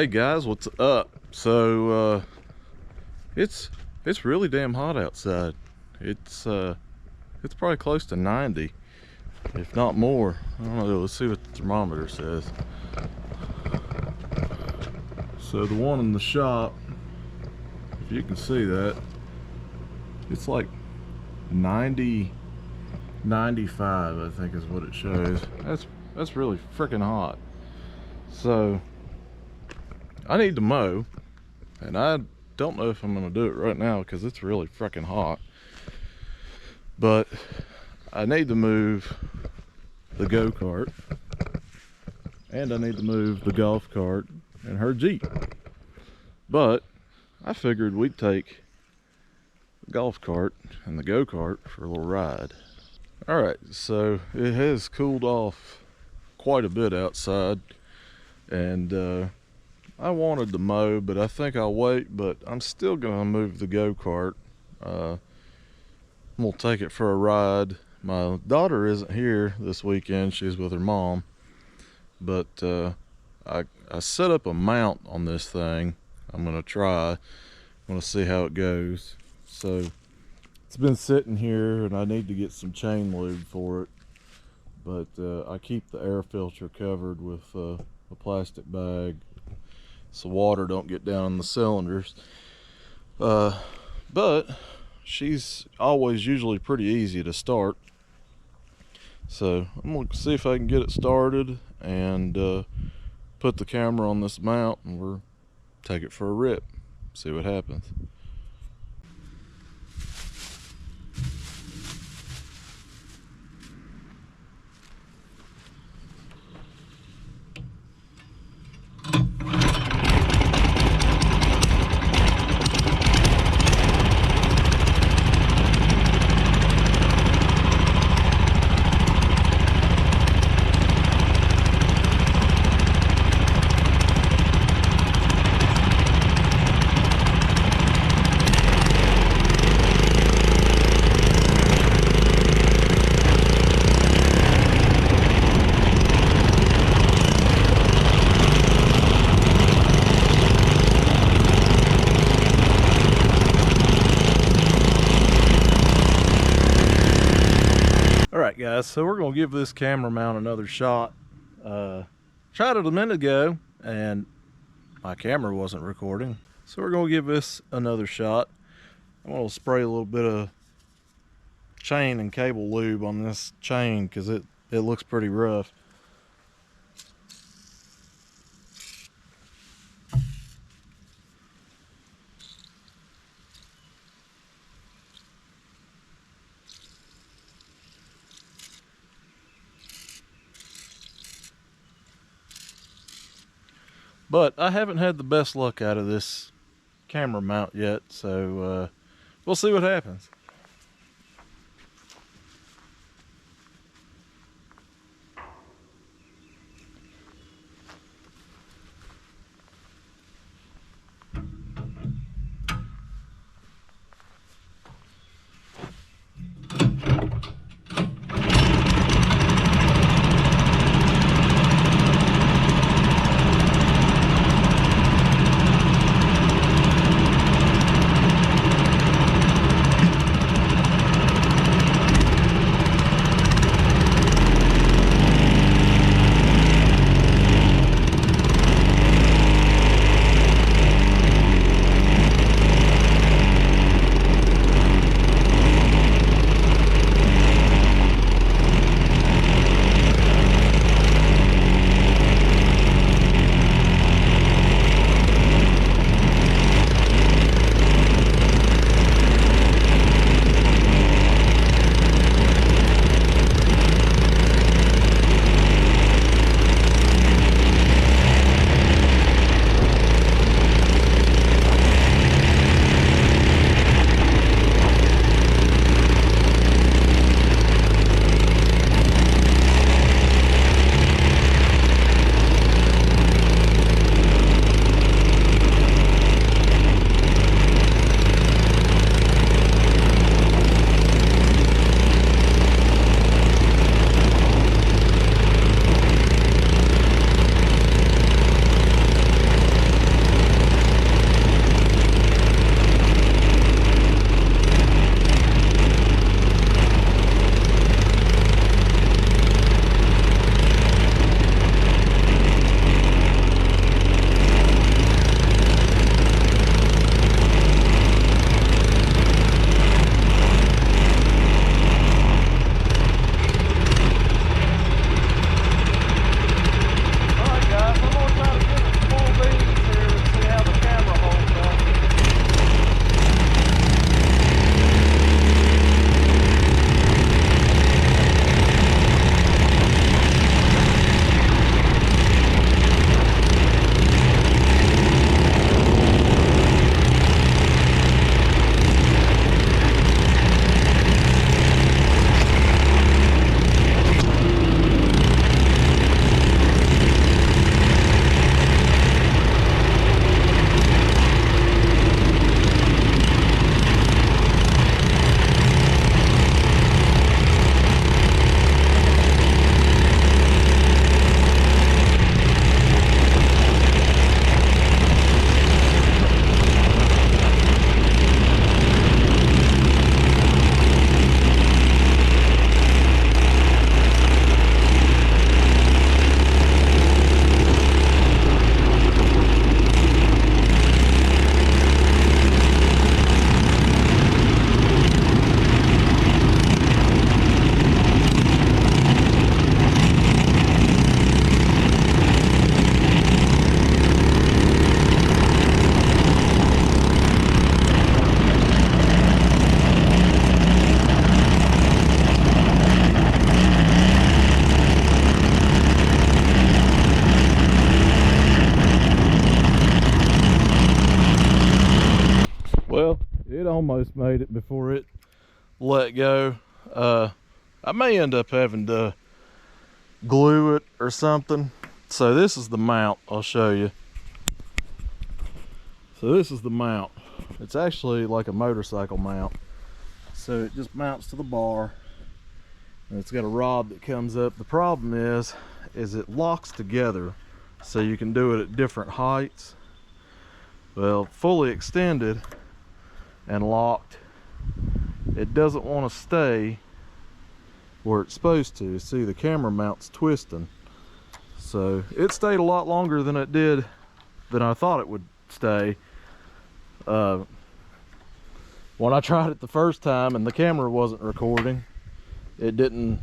Hey guys, what's up? So it's really damn hot outside. It's probably close to 90, if not more. I don't know. Let's see what the thermometer says. So the one in the shop, if you can see that, it's like 90, 95, I think is what it shows. That's really freaking hot. So I need to mow, and I don't know if I'm gonna do it right now because it's really freaking hot. But I need to move the go-kart, and I need to move the golf cart and her Jeep. But I figured we'd take the golf cart and the go-kart for a little ride. All right, so it has cooled off quite a bit outside, and I wanted to mow, but I think I'll wait. But I'm still gonna move the go-kart. I'm gonna take it for a ride. My daughter isn't here this weekend, she's with her mom, but I set up a mount on this thing. I'm gonna try. I'm gonna see how it goes. So it's been sitting here, and I need to get some chain lube for it, but I keep the air filter covered with a plastic bag so water don't get down in the cylinders. But she's always usually pretty easy to start, so I'm gonna see if I can get it started and put the camera on this mount, and we'll take it for a rip, see what happens. Alright guys, so we're going to give this camera mount another shot. Tried it a minute ago and my camera wasn't recording, so we're going to give this another shot. I'm going to spray a little bit of chain and cable lube on this chain because it looks pretty rough. But I haven't had the best luck out of this camera mount yet, so we'll see what happens. almost made it before it let go. I may end up having to glue it or something. So this is the mount, I'll show you. So this is the mount. It's actually like a motorcycle mount. So it just mounts to the bar, and it's got a rod that comes up. The problem is it locks together, so you can do it at different heights. Well, fully extended and locked, it doesn't want to stay where it's supposed to. See, the camera mount's twisting. So it stayed a lot longer than it did, than I thought it would stay. When I tried it the first time and the camera wasn't recording, it didn't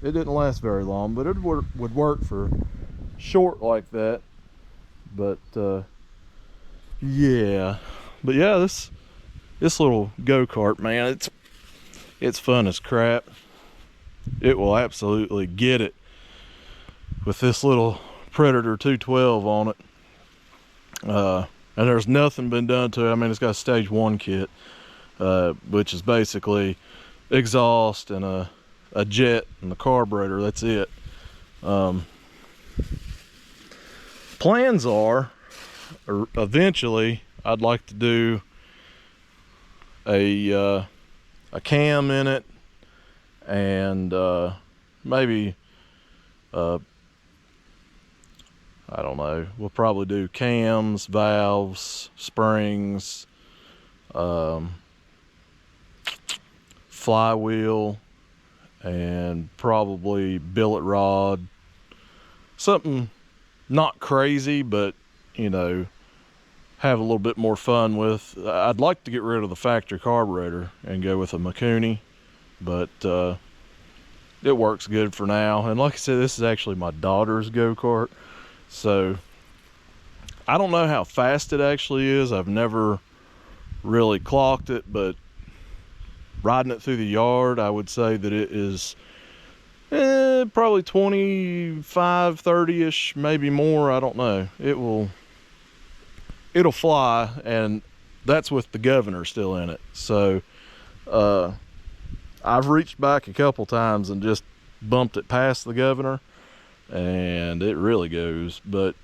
last very long, but it would work for short like that. But yeah, this little go-kart, man, it's fun as crap. It will absolutely get it with this little Predator 212 on it. And there's nothing been done to it. I mean, it's got a stage 1 kit, which is basically exhaust and a jet and the carburetor. That's it. Plans are, or eventually, I'd like to do a cam in it, and maybe I don't know, we'll probably do cams, valves, springs, flywheel, and probably billet rod. Something not crazy, but you know, have a little bit more fun with. I'd like to get rid of the factory carburetor and go with a Mikuni, but it works good for now. And like I said, this is actually my daughter's go-kart, so I don't know how fast it actually is. I've never really clocked it, but riding it through the yard, I would say that it is probably 25, 30-ish, maybe more. I don't know. It'll fly, and that's with the governor still in it. So I've reached back a couple times and just bumped it past the governor, and it really goes. But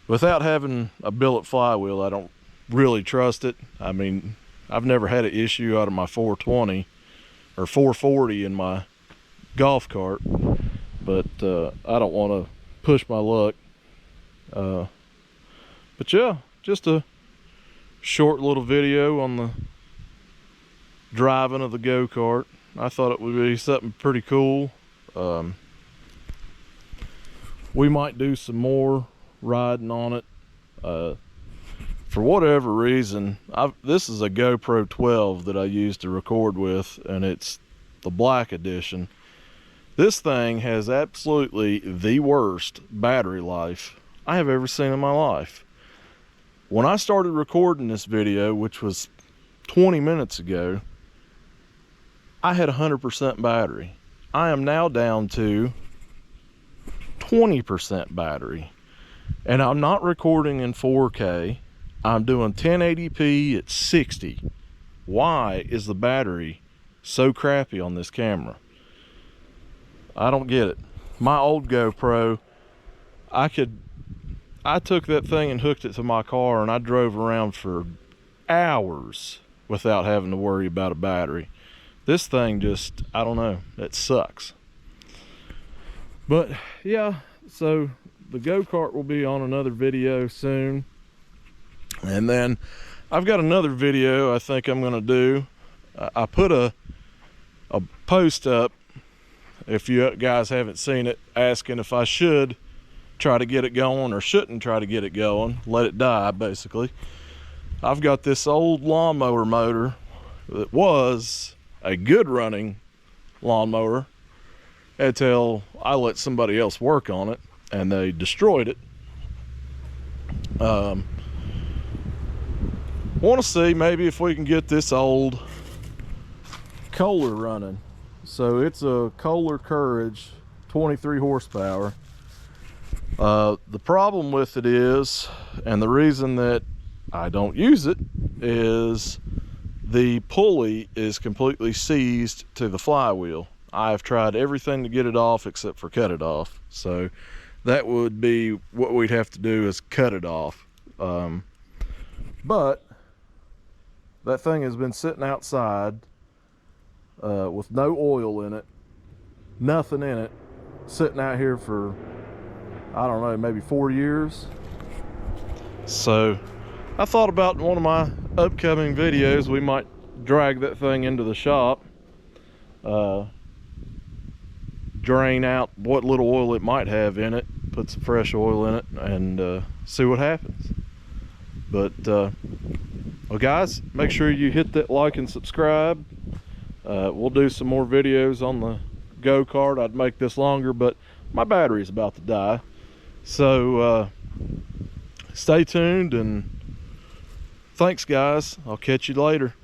without having a billet flywheel, I don't really trust it. I mean, I've never had an issue out of my 420 or 440 in my golf cart, but I don't want to push my luck. But yeah, just a short little video on the driving of the go-kart. I thought it would be something pretty cool. We might do some more riding on it. For whatever reason, this is a GoPro 12 that I use to record with, and it's the black edition. This thing has absolutely the worst battery life I have ever seen in my life. When I started recording this video, which was 20 minutes ago, I had 100% battery. I am now down to 20% battery, and I'm not recording in 4K. I'm doing 1080p at 60. Why is the battery so crappy on this camera? I don't get it. My old GoPro, I took that thing and hooked it to my car, and I drove around for hours without having to worry about a battery. This thing just, I don't know, it sucks. But yeah, so the go-kart will be on another video soon. And then I've got another video I think I'm gonna do. I put a post up, if you guys haven't seen it, asking if I should try to get it going or shouldn't try to get it going, let it die basically. I've got this old lawnmower motor that was a good running lawnmower until I let somebody else work on it and they destroyed it. Want to see maybe if we can get this old Kohler running. So it's a Kohler Courage, 23 horsepower. The problem with it is, and the reason that I don't use it, is the pulley is completely seized to the flywheel. I've tried everything to get it off except for cut it off. So that would be what we'd have to do, is cut it off. But that thing has been sitting outside with no oil in it, nothing in it, sitting out here for, I don't know, maybe 4 years. So I thought about in one of my upcoming videos, we might drag that thing into the shop, drain out what little oil it might have in it, put some fresh oil in it, and see what happens. But well guys, make sure you hit that like and subscribe. We'll do some more videos on the go-kart. I'd make this longer, but my battery's about to die. So stay tuned, and thanks guys. I'll catch you later.